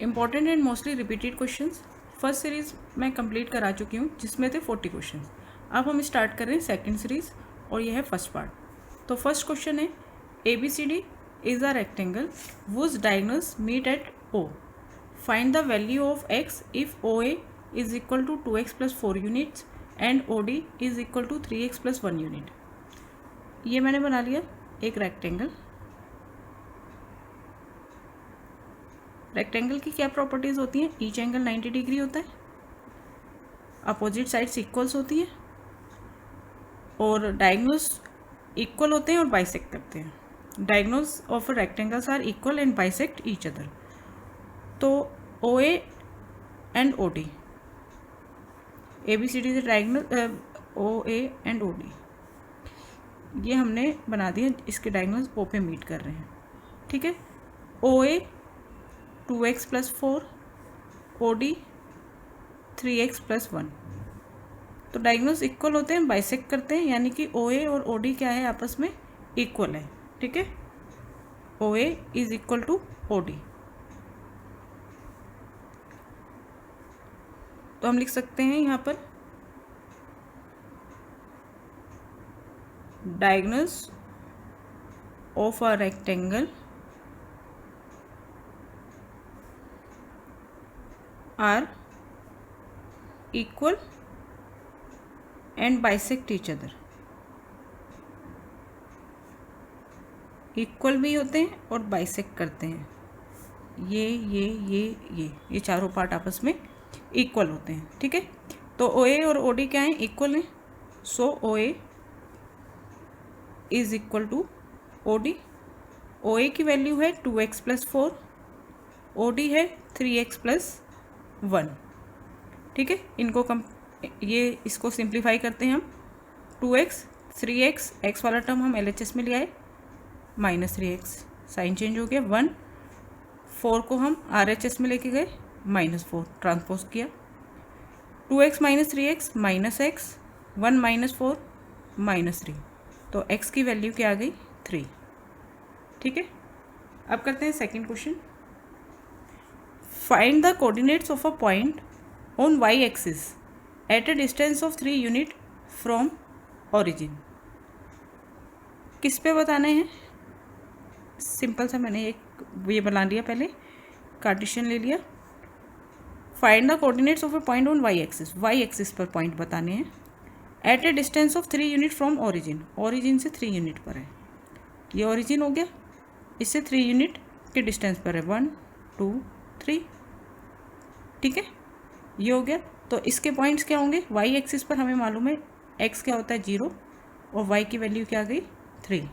Important and mostly repeated questions first series मैं complete करा चुकी हूँ जिसमें थे 40 क्वेश्चंस। अब हम स्टार्ट कर रहे हैं सेकंड सीरीज़ और यह है फर्स्ट पार्ट। तो फर्स्ट क्वेश्चन है ABCD is a rectangle whose diagonals meet at O। Find the value of x if OA is equal to 2x + 4 units and OD is equal to 3x + 1 unit. ये मैंने बना लिया एक rectangle. Rectangle की क्या properties होती हैं? Each angle 90 degree होता है, अपोजिट साइड्स इक्वल्स होती है और डायगोनल्स इक्वल होते हैं और बाइसेक्ट करते हैं। Diagonals of rectangles are equal and bisect each other. तो OA and OD, ABCD is diagonal OA and OD, ये हमने बना दिया। इसके डायगोनल्स O पे मीट कर रहे हैं, ठीक है। OA 2x + 4, OD 3x + 1। तो डायगोनल्स इक्वल होते हैं, बाइसेक्ट करते हैं, यानी कि OA और OD क्या है, आपस में इक्वल है, ठीक है। OA is equal to OD। तो हम लिख सकते हैं यहाँ पर diagonals of a rectangle are equal and bisect each other. Equal भी होते हैं और बाइसेक्ट करते हैं। ये चारों पार्ट आपस में इक्वल होते हैं, ठीक है। तो OA और OD क्या हैं? इक्वल हैं। So OA is equal to OD। OA की वैल्यू है 2x + 4, OD है 3x + 1, ठीक है। इसको सिंप्लीफाई करते हैं हम। 2x 3x, x वाला टर्म हम LHS में ले आए, -3x, साइन चेंज हो गया। 1 4 को हम RHS में लेके गए, -4 ट्रांसपोज किया। 2x - 3x -x, 1 - 4 -3, तो x की वैल्यू क्या आ गई? 3, ठीक है। अब करते हैं second question. Find the coordinates of a point on y axis at a distance of 3 unit from origin. किस पे बताने हैं? सिंपल सा मैंने एक ये बना लिया, पहले कार्टेशियन ले लिया। Find the coordinates of a point on y axis पर पॉइंट बताने हैं at a distance of 3 unit from origin. Origin से 3 यूनिट पर है, ये ओरिजिन हो गया, इससे 3 यूनिट के डिस्टेंस पर है, 1 2 3, ठीक है। ये हो गया। तो इसके पॉइंट्स क्या होंगे? y एक्सिस पर हमें मालूम है x क्या होता है 0 और y की वैल्यू क्या आ गई 3,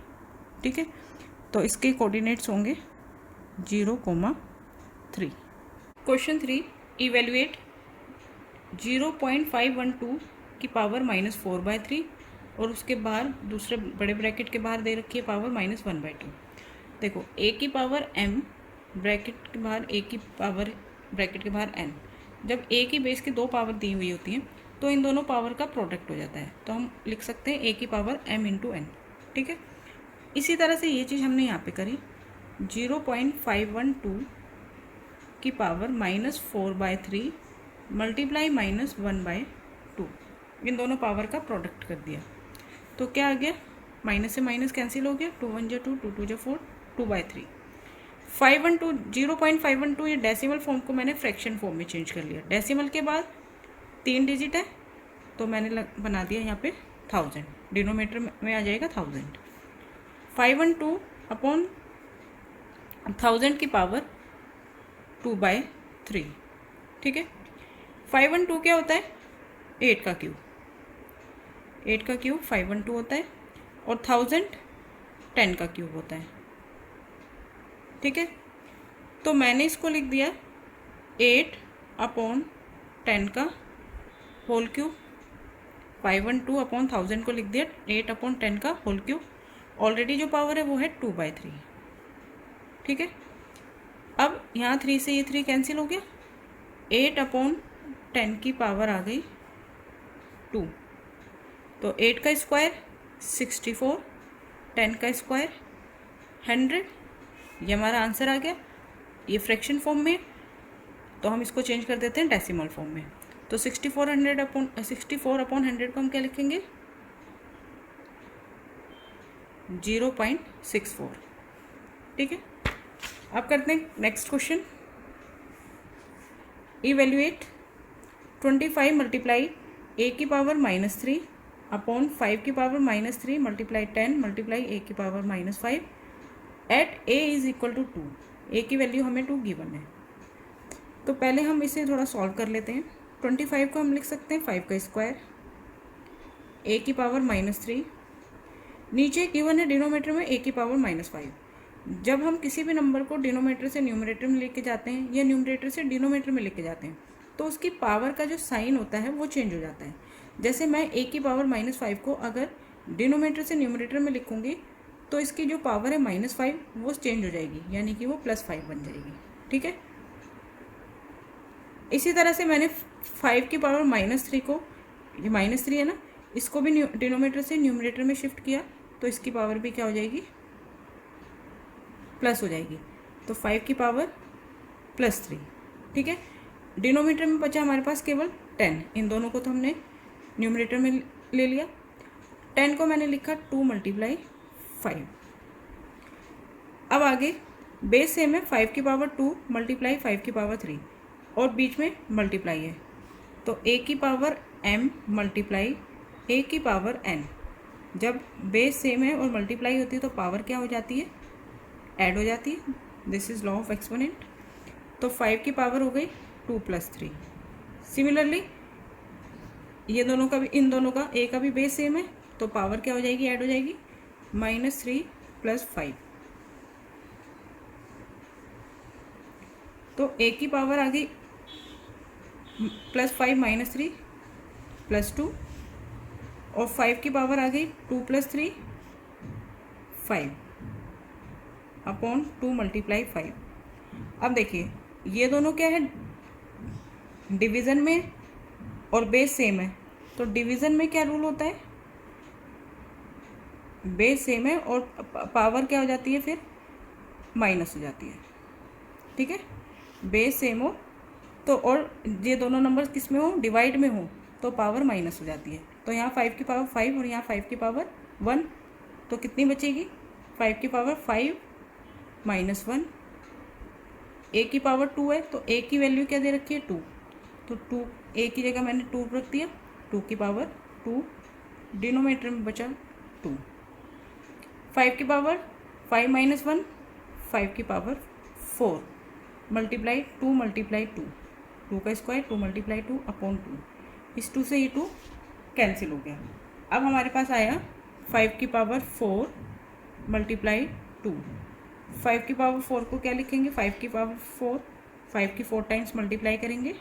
ठीक है। तो इसके कोऑर्डिनेट्स होंगे 0, 3। क्वेश्चन 3, इवेल्युएट 0.512 की पावर -4/3 और उसके बाहर दूसरे बड़े ब्रैकेट के बाहर दे रखी है पावर -1/2। देखो a की पावर m, ब्रैकेट के बाहर a की पावर ब्रैकेट के बाहर n। जब a की बेस की 2 पावर दी हुई होती हैं तो इन दोनों पावर का प्रोडक्ट हो जाता है, तो हम लिख सकते हैं a की पावर m × n, ठीक है। इसी तरह से ये चीज़ हमने यहाँ पे करी, 0.512 की पावर -4/3 मल्टीप्लाई -1/2, इन दोनों पावर का प्रोडक्ट कर दिया। तो क्या आ गया? माइनस से माइनस कैंसिल हो गया, 2 × 1 = 2, 2 × 2 = 4, 2/3। 512 0.512 ये डेसिमल फॉर्म को मैंने फ्रैक्शन फॉर्म में चेंज कर लिया। डेसिमल के बाद 3 डिजिट है तो मैंने बना दिया यहाँ पे 1000, डिनोमीटर में आ जाएगा 1000। 512 अपॉन 1000 की पावर 2/3, ठीक है। 512 क्या होता है? 8 का क्यूब, 8 का क्यूब 512 होता है और 1000 10 का क्यूब होता है, ठीक है। तो मैंने इसको लिख दिया 8 अपॉन 10 का होल क्यूब, 512 अपॉन 1000 को लिख दिया 8 अपॉन 10 का होल क्यूब। ऑलरेडी जो पावर है वो है 2/3, ठीक है। अब यहाँ 3 से ये 3 कैंसिल हो गया, 8 अपॉन 10 की पावर आ गई 2, तो 8 का स्क्वायर 64, 10 का स्क्वायर 100, ये हमारा आंसर आ गया। ये फ्रैक्शन फॉर्म में तो हम इसको चेंज कर देते हैं डेसिमल फॉर्म में। तो 64 अपॉन 100 को हम क्या लिखेंगे, 0.64। ठीक है, अब करते हैं next question. Evaluate 25 multiply a की पावर -3 अपॉन 5 की पावर -3 मल्टीप्लाई 10 मल्टीप्लाई ए की power -5 at a is equal to 2। A की वैल्यू हमें 2 गिवन है। तो पहले हम इसे थोड़ा सॉल्व कर लेते हैं। 25 को हम लिख सकते हैं 5 का स्क्वायर, ए की पावर -3, नीचे गिवन है डिनोमीटर में ए की पावर -5। जब हम किसी भी नंबर को डिनोमीटर से न्यूमरेटर में लेके जाते हैं या न्यूमरेटर से डिनोमीटर में लेके जाते हैं तो उसकी पावर का जो साइन होता है वो चेंज हो जाता है। जैसे मैं ए की पावर -5 को अगर डिनोमीटर से न्यूमरेटर में लिखूंगी तो इसकी जो पावर है -5 वो चेंज हो जाएगी, यानी कि वो +5 बन जाएगी। ठीक है, इसी तरह से मैंने 5 की पावर -3 को, ये -3 है ना, इसको भी डिनोमीटर से न्यूमरेटर में शिफ्ट किया तो इसकी पावर भी क्या हो जाएगी, प्लस हो जाएगी। तो 5 की पावर +3। ठीक है, डिनोमीटर में बचा हमारे पास केवल 10। इन दोनों को तो हमने न्यूमरेटर में ले लिया। 10 को मैंने लिखा 2 × 5। अब आगे बेस सेम है, 5 की पावर 2 × 5 की पावर 3 और बीच में मल्टीप्लाई है। तो a की पावर m मल्टीप्लाई a की पावर n। जब बेस सेम है और मल्टीप्लाई होती है तो पावर क्या हो जाती है, ऐड हो जाती है। This is law of exponent. तो 5 की पावर हो गई 2 + 3। सिमिलरली ये दोनों का भी, इन दोनों का a का भी बेस सेम है तो पावर क्या हो जाएगी, ऐड हो जाएगी, -3 + 5। तो a की पावर आ गई +5 -3 +2 और 5 की पावर आ गई 2 + 3 5 अपॉन 2 × 5। अब देखिए ये दोनों क्या है, डिवीज़न में और बेस सेम है। तो डिवीज़न में क्या रूल होता है, बेस सेम है और पावर क्या हो जाती है, फिर माइनस हो जाती है। ठीक है, बेस सेम हो तो और ये दोनों नंबर किस में हो, डिवाइड में हो तो पावर माइनस हो जाती है। तो यहाँ 5 की पावर 5 और यहाँ 5 की पावर 1, तो कितनी बचेगी, 5 की पावर 5 -1। a की पावर 2 है तो a की वैल्यू क्या दे रखी है, 2। तो 2 a की जगह मैंने 2 रख दिया, 2 की पावर 2, डिनोमीटर में बचा 2। 5 की पावर 5 -1, 5 की पावर 4 मल्टीप्लाई 2 × 2, 2 का स्क्वायर 2 × 2 अपॉन 2। इस 2 से ये 2 कैंसिल हो गया। अब हमारे पास आया 5 की पावर 4 × 2। 5 की पावर 4 को क्या लिखेंगे, 5 की पावर 4, 5 की 4 टाइम्स मल्टीप्लाई करेंगे।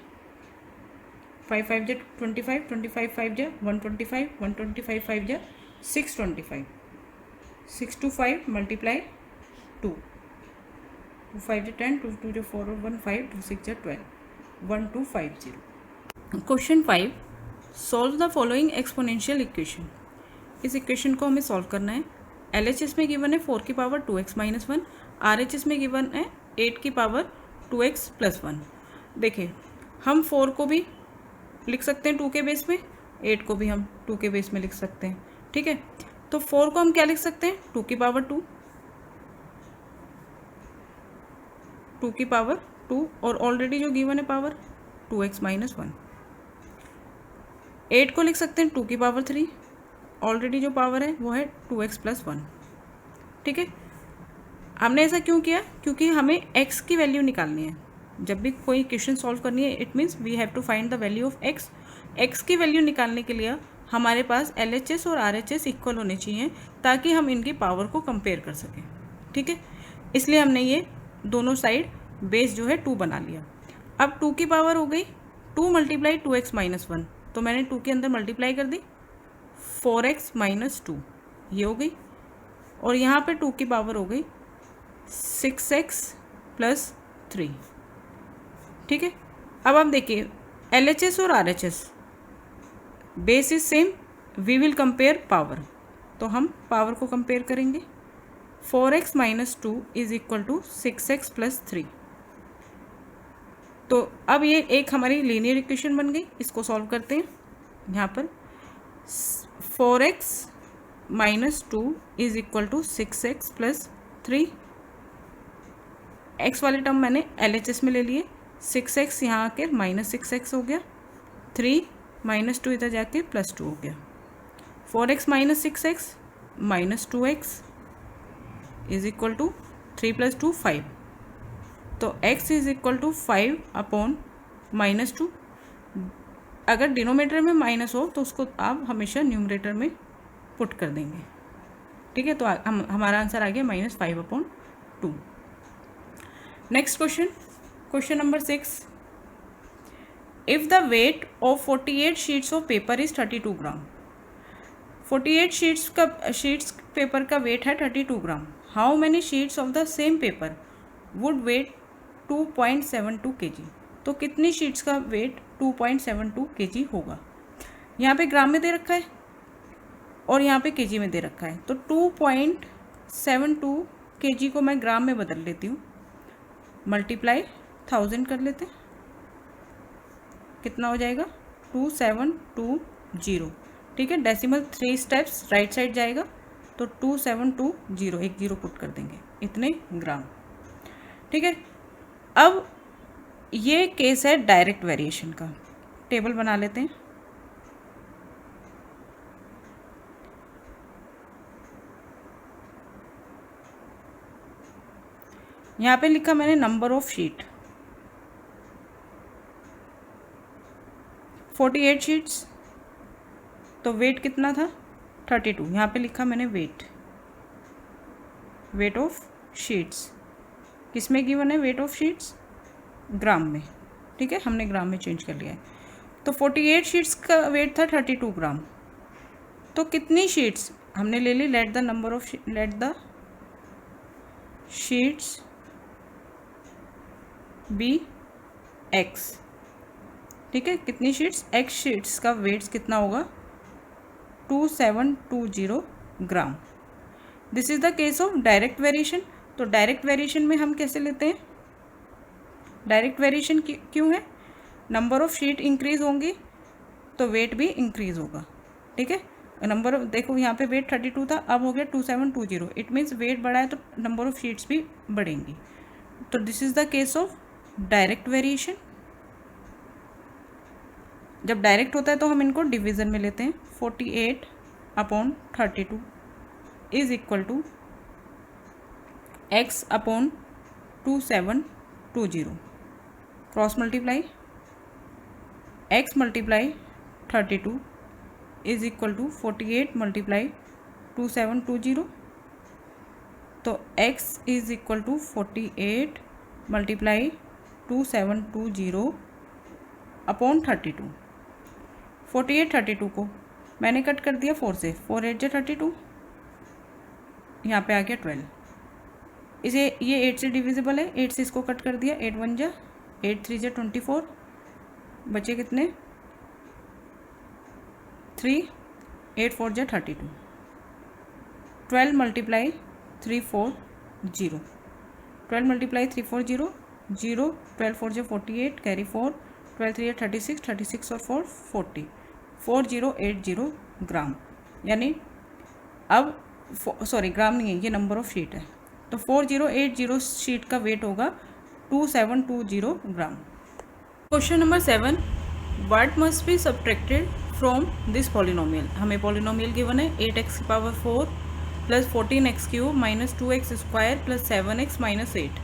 5 5 जा 25, 25 5 जा 125, 125 5 जा 625, 6 to 5 मल्टीप्लाई 2, 2 5 जा 10, 2 2 जा 4 और 1 5, 2 6 जा 12, 1250। Question 5, solve the following exponential equation. इस इक्वेशन को हमें सॉल्व करना है। LHS में गिवन है 4 की पावर 2x - 1, RHS में गिवन है 8 की पावर 2x + 1। देखिए हम 4 को भी लिख सकते हैं 2 के बेस में, 8 को भी हम 2 के बेस में लिख सकते हैं। ठीक है, तो 4 को हम क्या लिख सकते हैं, 2 की पावर 2, 2 की पावर 2 और ऑलरेडी जो गिवन है पावर 2x - 1। 8 को लिख सकते हैं 2 की पावर 3, ऑलरेडी जो पावर है वो है 2x + 1। ठीक है, हमने ऐसा क्यों किया, क्योंकि हमें x की वैल्यू निकालनी है। जब भी कोई क्वेश्चन सॉल्व करनी है it means we have to find the value of x। x की वैल्यू निकालने के लिए हमारे पास LHS और RHS इक्वल होने चाहिए ताकि हम इनकी पावर को कंपेयर कर सकें। ठीक है, इसलिए हमने ये दोनों साइड बेस जो है 2 बना लिया। अब 2 की पावर हो गई 2 × 2x - 1, तो मैंने 2 के अंदर मल्टीप्लाई कर दी 4x - 2, ये हो गई। और यहाँ पे 2 की पावर हो गई 6x + 3। ठीक है, अब आप देखिए LHS और RHS base is same, we will compare power. तो हम पावर को कंपेयर करेंगे। 4x - 2 = 6x + 3। तो अब ये एक हमारी लीनियर इक्वेशन बन गई, इसको सॉल्व करते हैं। यहाँ पर 4x minus 2 is equal to 6x plus 3। x वाले टर्म मैंने LHS में ले लिए, 6x यहाँ आके माइनस 6x हो गया, 3 माइनस 2 इधर जाके प्लस 2 हो गया, 4x minus 6x minus 2x is equal to 3 plus 2 5। तो x is equal to 5 upon minus 2। अगर डिनोमिनेटर में माइनस हो तो उसको आप हमेशा न्यूमरेटर में पुट कर देंगे, ठीक है। तो हमारा आंसर आ गया -5 upon 2। Next question, question number 6। If the weight of 48 sheets of paper is 32 gram, 48 sheets paper का वेट है 32 gram, how many sheets of the same paper would weigh 2.72 kg। तो कितनी शीट्स का वेट 2.72 kg होगा। यहाँ पे ग्राम में दे रखा है और यहाँ पे केजी में दे रखा है, तो 2.72 kg को मैं ग्राम में बदल लेती हूँ, मल्टीप्लाई 1000 कर लेते हैं, कितना हो जाएगा 2720, ठीक है। डेसिमल 3 स्टेप्स राइट साइड जाएगा, तो 2720 एक जीरो पुट कर देंगे, इतने ग्राम, ठीक है। अब ये केस है डायरेक्ट वेरिएशन का, टेबल बना लेते हैं। यहाँ पे लिखा मैंने नंबर ऑफ शीट, 48 शीट्स, तो वेट कितना था 32। यहाँ पे लिखा मैंने वेट ऑफ शीट्स, किस में गिवन है वेट ऑफ शीट्स, ग्राम में, ठीक है, हमने ग्राम में चेंज कर लिया है। तो 48 शीट्स का वेट था 32 ग्राम, तो कितनी शीट्स हमने ले ली, let the sheets be x, ठीक है। कितनी शीट्स, x शीट्स का वेट्स कितना होगा 2720 gram. This is the case of direct variation. तो डायरेक्ट वेरिएशन में हम कैसे लेते हैं, डायरेक्ट वेरिएशन क्यों है, नंबर ऑफ शीट इंक्रीज होंगी तो वेट भी इंक्रीज होगा, ठीक है। नंबर ऑफ, देखो यहाँ पे वेट 32 था, अब हो गया 2720, इट मीन्स वेट बढ़ा है तो नंबर ऑफ शीट्स भी बढ़ेंगी। तो this is the case of direct variation. जब डायरेक्ट होता है तो हम इनको डिवीज़न में लेते हैं, 48 upon 32 is equal to x upon 2720, cross multiply, x multiply 32 is equal to 48 multiply 2720, तो x is equal to 48 multiply 2720 upon 32। 48 32 को मैंने कट कर दिया 4 से, 4 8 32, यहाँ पे आ गया 12, इसे ये 8 से डिविजिबल है, 8 से इसको कट कर दिया, 8 1 जा 8 3 जा 24, बचे कितने 3, 8 4 जा 32, 12 मल्टीप्लाई 340, 12 मल्टीप्लाई 340 0, 12 4 जा 48, कैरी 4, 12 3 36, 36 और 4 40, 4080 ग्राम। यानी अब सॉरी ग्राम नहीं है, ये नंबर ऑफ शीट है, तो 4080 शीट का वेट होगा 2720 gram. Question number 7, what must be subtracted from this polynomial. हमें पॉलिनोमियल गिवन है 8x की power 4 plus 14x cube minus 2x square plus 7x minus 8,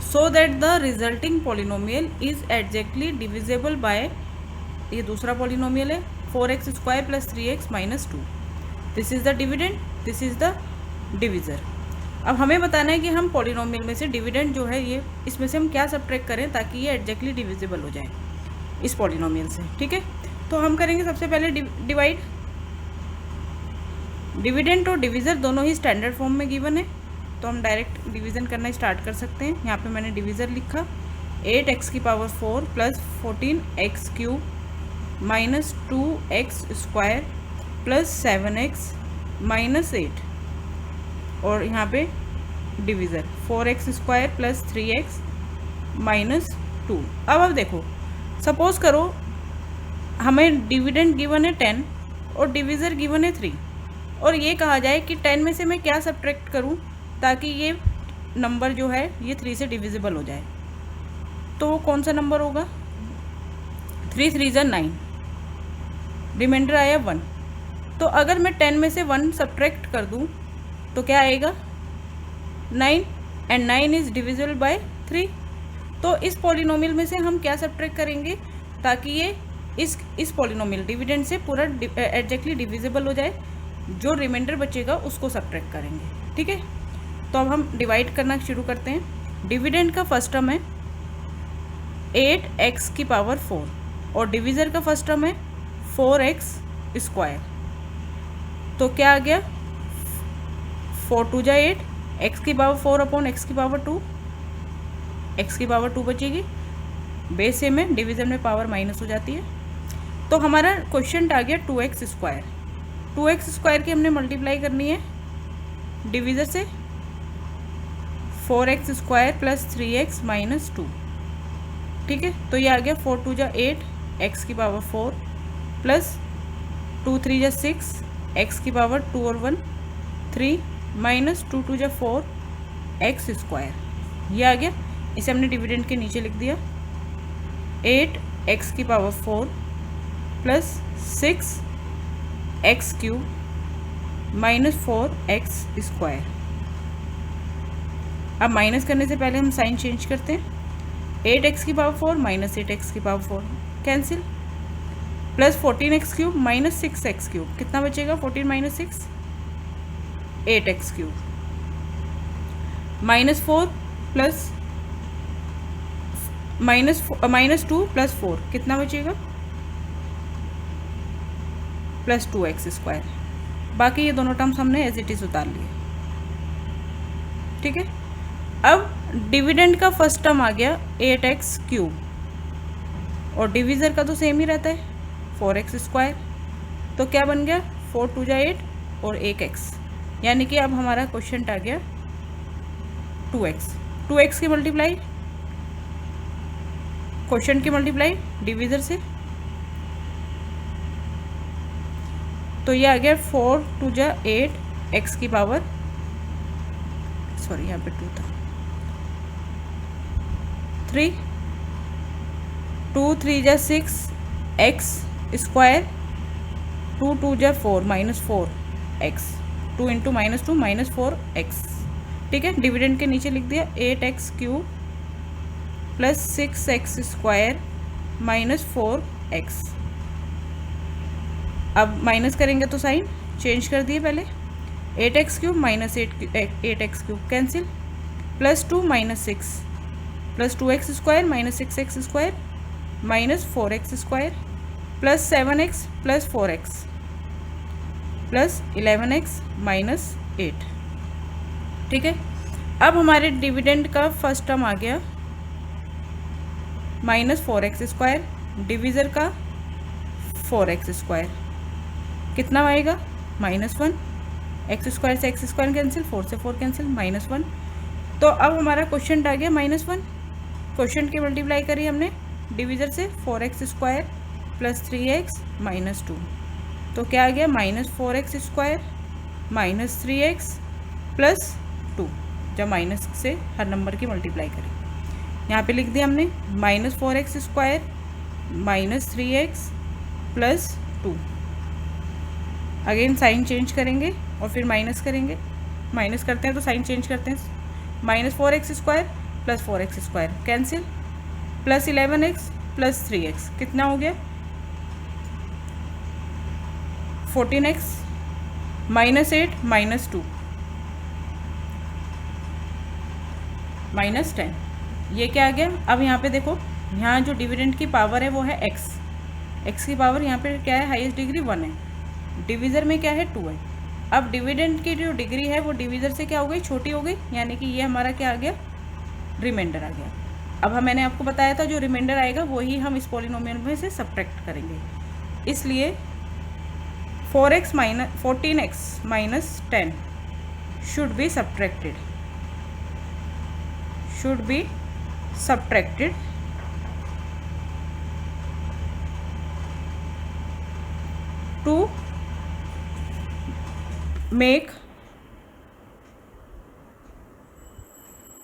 so that the resulting polynomial is exactly divisible by, ये दूसरा polynomial है 4x square plus 3x minus 2, this is the dividend, this is the divisor. अब हमें बताना है कि हम polynomial में से डिविडेंड जो है ये, इसमें से हम क्या सब्ट्रैक्ट करें ताकि ये एग्जैक्टली डिविजिबल हो जाए इस पॉलिनोमियल से, ठीक है। तो हम करेंगे सबसे पहले डिवाइड, डिविडेंड और डिविज़र दोनों ही स्टैंडर्ड फॉर्म में गिवन है, तो हम डायरेक्ट डिवीज़न करना स्टार्ट कर सकते हैं। यहाँ पे मैंने डिविज़र लिखा 8x की power 4 plus 14x cube minus 2x square plus 7x minus 8, और यहाँ पे divisor 4x square plus 3x minus 2। अब देखो, सपोज करो हमें डिविडेंड गिवन है 10 और डिविज़र गिवन है 3, और ये कहा जाए कि 10 में से मैं क्या सब्ट्रैक्ट करूं ताकि ये नंबर जो है ये 3 से डिविजिबल हो जाए, तो वो कौन सा नंबर होगा? 3 3 ज़ा 9, रिमाइंडर आया 1। तो अगर मैं 10 में से 1 सब्ट्रैक्ट कर दूं तो क्या आएगा? 9, एंड 9 इज़ डिविजिबल बाय 3। तो इस पॉलिनोमियल में से हम क्या सब्ट्रैक्ट करेंगे ताकि ये इस पॉलिनोमियल डिविडेंड से पूरा एग्जैक्टली डिविजिबल हो जाए, जो रिमाइंडर बचेगा उसको सब्ट्रैक्ट करेंगे। ठीक है, तो अब हम डिवाइड करना शुरू करते हैं। डिविडेंड का फर्स्ट टर्म है 8x की पावर 4 और डिविज़र का फर्स्ट टर्म है 4x स्क्वायर। तो क्या आ गया? 4 2 जा 8, x की पावर 4 अपॉन x की पावर 2, x की पावर 2 बचेगी। बेस सेम है, डिवीज़न में पावर माइनस हो जाती है। तो हमारा क्वेश्चन आ गया 2x स्क्वायर। 2x स्क्वायर की हमने मल्टीप्लाई करनी है डिवीज़र से, 4x square plus 3x minus 2। ठीक है, तो ये आ गया 4 2 जा 8, x की पावर 4 प्लस 2 3 जा 6, x की पावर 2 और 1 3 माइनस 2 2 जा 4 x स्क्वायर। ये आ गया, इसे हमने डिविडेंड के नीचे लिख दिया। 8x की power 4 plus 6x cube minus 4x square. अब माइनस करने से पहले हम साइन चेंज करते हैं। 8x की पावर 4 माइनस 8x की power 4 cancel, plus 14x cube minus 6x cube, कितना बचेगा? 14 minus 6 8x cube, minus 4 plus minus 2 plus 4 कितना बचेगा? Plus 2x square. बाकी ये दोनों टर्म्स हमने एज इट इज़ उतार लिए। ठीक है, अब डिविडेंड का फर्स्ट टर्म आ गया 8x क्यूब और डिविज़र का तो सेम ही रहता है 4x स्क्वायर। तो क्या बन गया? 4 2 जा 8 और 1x, यानी कि अब हमारा क्वेश्चन आ गया 2x की मल्टीप्लाई, क्वेश्चन की मल्टीप्लाई डिविज़र से, तो ये आ गया 4 2 जा 8 x की पावर, सॉरी यहाँ पे 2 था, 3 2 3 जा 6 x स्क्वायर, 2 2 जा 4 minus 4 x, 2 into minus 2 minus 4 x। ठीक है, डिविडेंड के नीचे लिख दिया 8x cube plus 6x square minus 4x। अब माइनस करेंगे तो साइन चेंज कर दिए पहले, 8x cube minus 8x cube cancel, plus 2 minus 6 plus 2x square minus 6x square minus 4x square plus 7x plus 4x plus 11x minus 8। ठीक है, अब हमारे डिविडेंड का फर्स्ट टर्म आ गया माइनस 4x स्क्वायर, डिविज़र का 4x square, कितना आएगा? Minus 1, x square से x स्क्वायर कैंसिल, 4 से 4 कैंसिल, माइनस 1। तो अब हमारा क्वेश्चन आ गया माइनस 1। क्वेश्चन की मल्टीप्लाई करी हमने डिविज़र से, 4x square plus 3x minus 2, तो क्या आ गया? Minus 4x square minus 3x plus 2, जब माइनस से हर नंबर की मल्टीप्लाई करी। यहाँ पे लिख दिया हमने minus 4x square minus 3x plus 2। Again sine change करेंगे और फिर माइनस करेंगे, माइनस करते हैं तो साइन चेंज करते हैं, minus 4x square plus 4x square cancel, plus 11x plus 3x कितना हो गया? 14x minus 8 minus 2 minus 10। ये क्या आ गया? अब यहाँ पे देखो, यहाँ जो डिविडेंड की पावर है वो है x की पावर यहाँ पे क्या है? हाईएस्ट डिग्री 1 है, डिविज़र में क्या है? 2 है। अब डिविडेंड की जो डिग्री है वो डिविज़र से क्या हो गई? छोटी हो गई, यानी कि ये हमारा क्या आ गया? रिमाइंडर आ गया। अब मैंने आपको बताया था जो रिमाइंडर आएगा वही हम इस पॉलिनोमियल में से सब्ट्रैक्ट करेंगे, इसलिए 14x minus 10 should be subtracted to make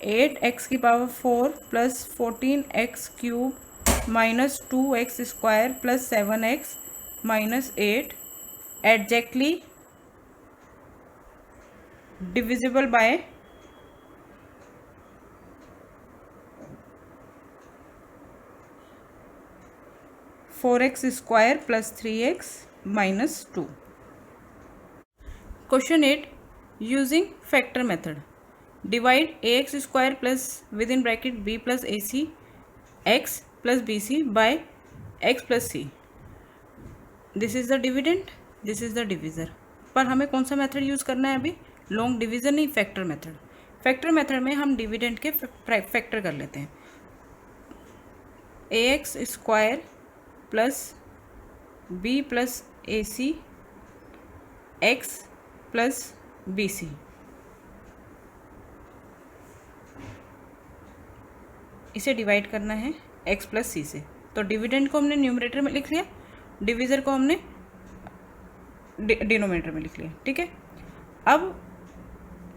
8x की power 4 plus 14x³ minus 2x² plus 7x minus 8 exactly divisible by 4x² plus 3x minus 2। Question 8 using factor method divide ax² plus within bracket b plus ac x plus bc by x plus c। This is the dividend, this is the divisor. पर हमें कौन सा method use करना है अभी? Long division नहीं, factor method. Factor method में हम डिविडेंड के फैक्टर कर लेते हैं। ax² plus b plus ac x plus bc, इसे डिवाइड करना है x प्लस सी से। तो डिविडेंड को हमने न्यूमरेटर में लिख लिया, डिविज़र को हमने डिनोमिनेटर में लिख लिया। ठीक है, अब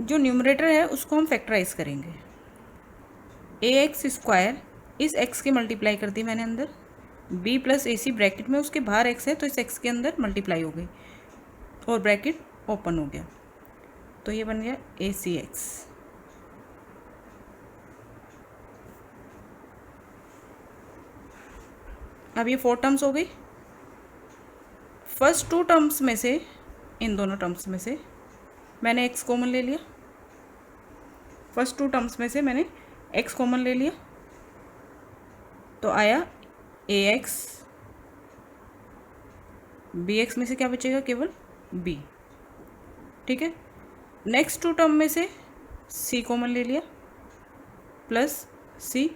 जो न्यूमरेटर है उसको हम फैक्टराइज करेंगे। ax² इस x के मल्टीप्लाई कर दी मैंने अंदर, b प्लस ac ब्रैकेट में उसके बाहर x है तो इस x के अंदर मल्टीप्लाई हो गई और ब्रैकेट ओपन हो गया, तो ये बन गया acx। अब ये 4 टर्म्स हो गई। फर्स्ट 2 टर्म्स में से, इन दोनों टर्म्स में से मैंने x कॉमन ले लिया। फर्स्ट 2 टर्म्स में से मैंने x कॉमन ले लिया तो आया ax। bx में से क्या बचेगा? केवल b। ठीक है, नेक्स्ट 2 टर्म में से c कॉमन ले लिया प्लस c,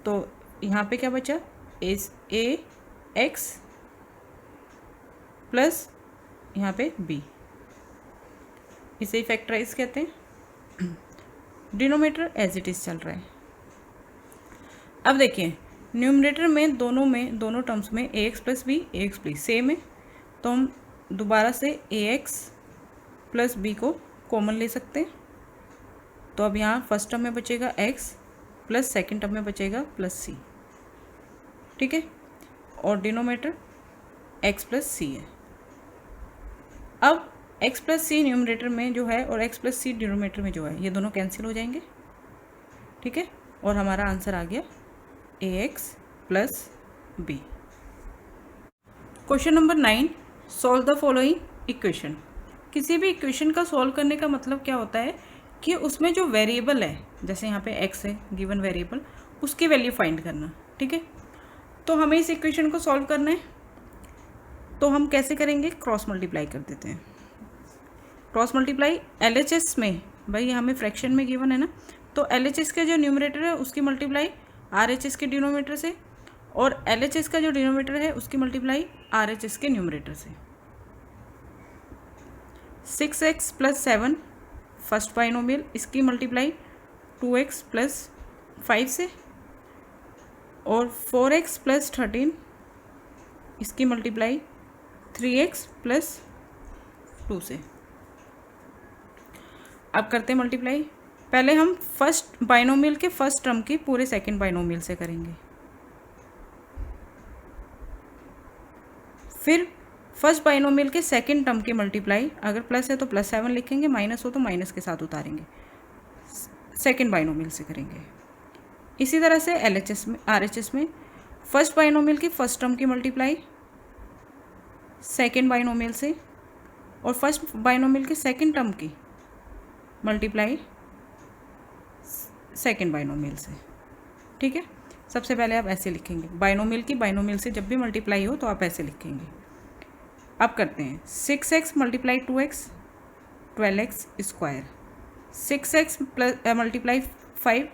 तो यहाँ पे क्या बचा? ax प्लस यहाँ पे b, इसे ही फैक्टराइज कहते हैं। डिनोमिनेटर एज इट इज़ चल रहा है। अब देखिए न्यूमरेटर में दोनों टर्म्स में ax plus b ax plus same है, तो हम दोबारा से ax प्लस b को कॉमन ले सकते हैं। तो अब यहाँ फर्स्ट टर्म में बचेगा x प्लस सेकेंड टर्म में बचेगा प्लस c। ठीक है, और डिनोमिनेटर x प्लस c है। अब x प्लस सी न्यूमरेटर में जो है और x प्लस सी डिनोमिनेटर में जो है, ये दोनों कैंसिल हो जाएंगे। ठीक है, और हमारा आंसर आ गया ax plus b। Question number 9, solve the following equation. किसी भी इक्वेशन का सॉल्व करने का मतलब क्या होता है कि उसमें जो वेरिएबल है, जैसे यहाँ पे x है गिवन वेरिएबल, उसकी वैल्यू फाइंड करना। ठीक है, तो हमें इस इक्वेशन को सॉल्व करना है, तो हम कैसे करेंगे? क्रॉस मल्टीप्लाई कर देते हैं। क्रॉस मल्टीप्लाई LHS में, भाई हमें फ्रैक्शन में गिवन है ना, तो LHS का जो न्यूमरेटर है उसकी मल्टीप्लाई RHS के डिनोमिनेटर से, और LHS का जो डिनोमिनेटर है उसकी मल्टीप्लाई RHS के न्यूमरेटर से। 6x प्लस 7 फर्स्ट बाइनोमियल, इसकी मल्टीप्लाई 2x प्लस 5 से, और 4x प्लस 13 इसकी मल्टीप्लाई 3x प्लस 2 से। अब करते हैं मल्टीप्लाई। पहले हम फर्स्ट बाइनोमियल के फर्स्ट टर्म की पूरे सेकंड बाइनोमियल से करेंगे, फिर फर्स्ट बाइनोमियल के सेकंड टर्म की मल्टीप्लाई, अगर प्लस है तो प्लस 7 लिखेंगे, माइनस हो तो माइनस के साथ उतारेंगे, सेकंड बाइनोमियल से करेंगे। इसी तरह से LHS में RHS में फर्स्ट बाइनोमियल की फर्स्ट टर्म की मल्टीप्लाई सेकंड बाइनोमियल से, और फर्स्ट बाइनोमियल के सेकंड टर्म की मल्टीप्लाई सेकंड बाइनोमियल से। ठीक है, सबसे पहले आप ऐसे लिखेंगे, बाइनोमियल की बाइनोमियल से जब भी मल्टीप्लाई हो तो आप ऐसे लिखेंगे। अब करते हैं 6x multiply 2x 12x square, 6x plus multiply 5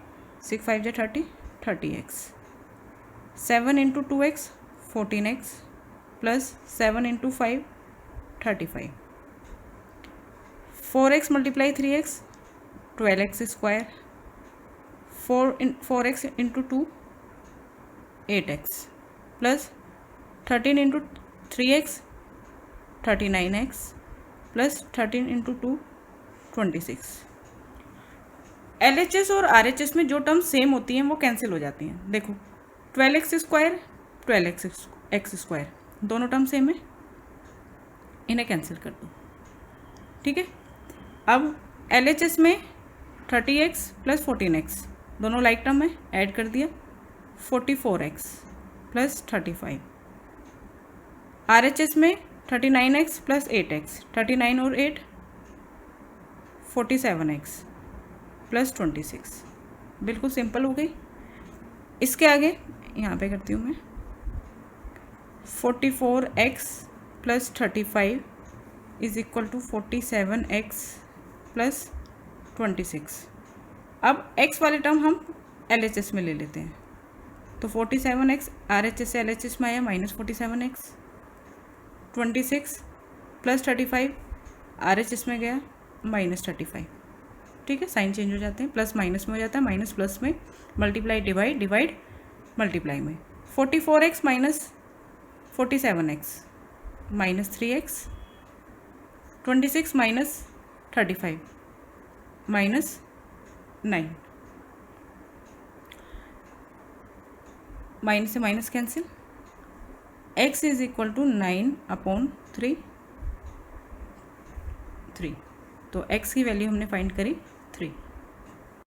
6 5 जा 30 30x, 7 into 2x 14x plus 7 into 5 35, 4x multiply 3x 12x square, 4x into 2 8x plus 13 into 3x 39x plus 13 into 2 26। LHS और RHS में जो टर्म सेम होती हैं वो cancel हो जाती हैं। देखो 12x स्क्वायर 12x स्क्वायर दोनों टर्म सेम है, इन्हें कैंसिल कर दो। ठीक है, अब LHS में 30x प्लस 14x दोनों लाइक टर्म है, ऐड कर दिया 44x प्लस 35। RHS में 39x प्लस 8x 39 और 8 47x प्लस 26। बिल्कुल सिंपल हो गई। इसके आगे यहाँ पे करती हूँ मैं 44x plus 35 is equal to 47x plus 26। अब x वाले टर्म हम LHS में ले लेते हैं, तो 47x RHS से LHS में आया माइनस 47x, 26 प्लस 35 RHS में गया माइनस 35। ठीक है, साइन चेंज हो जाते हैं, प्लस माइनस में हो जाता है, माइनस प्लस में, मल्टीप्लाई डिवाइड, डिवाइड मल्टीप्लाई में। 44x minus 47x minus 3x, 26 minus 35 minus 9, minus से minus cancel, x is equal to 9/3। तो x की वैल्यू हमने फाइंड करी 3।